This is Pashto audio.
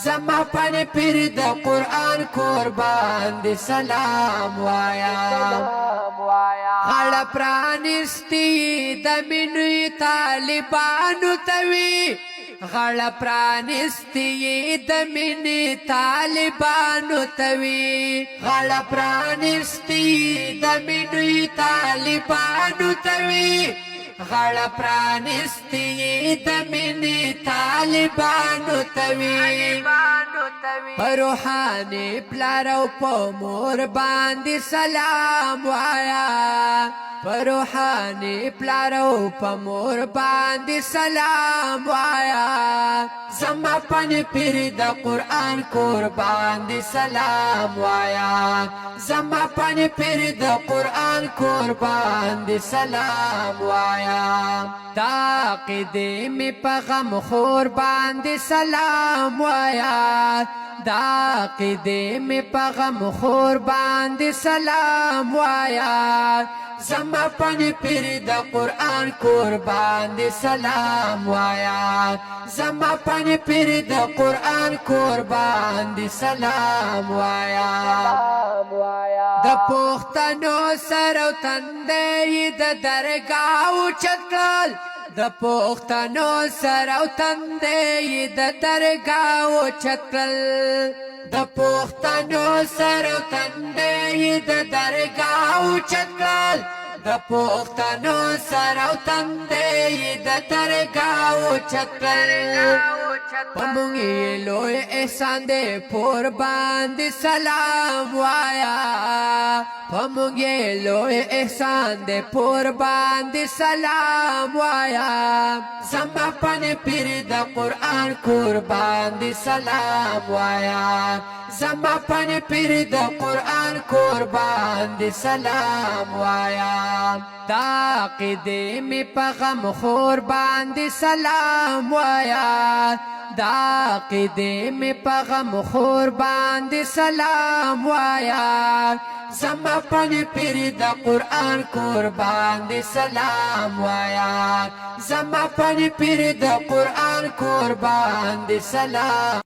زما پن پیر د قرآن قربان دی سلام وایا غړ پرانستی د مینوی طالبانو توی غړ پرانستی د مینې طالبانو توی غړ پرانستی د مینوی طالبانو توی غړ پرانستی د مینې طالبانو توی روحاني پلارو په مور باندې سلام وایا روحاني پلارو په مور باندې سلام وایا زما پن پیر د قرآن قربان دی سلام وایا زما پن پیر د قرآن قربان دی سلام وایا دا عقیدې می په غم خور باندې سلام وایا دا عقیدې می په غم خور باندې سلام وایا زما پن پیر د قرآن قربان دی سلام وایا زما پن پیر د قرآن قربان دی سلام وایا د پښتنو سره تندې د درگاہ چکل د پښتنو سره تندې د درگاہ چکل د پښتنو سره تندې د درگاہ چکل د پښتنو سره تندې د درگاہ چکل پمږ لوی احسان دې پور باندې سلام وایا پمږ لوی احسان دې پور باندې سلام وایا زما پن پیر د قرآن قربان دې سلام وایا زما پن پیر د قرآن قربان دې سلام وایا دا عقیدې می په غم خور باندې سلام وایا دا عقیدې می په غم خور باندې سلام وایا زما پن پیر د قرآن قربان دی سلام وایا زما پن پیر د قرآن قربان دی سلام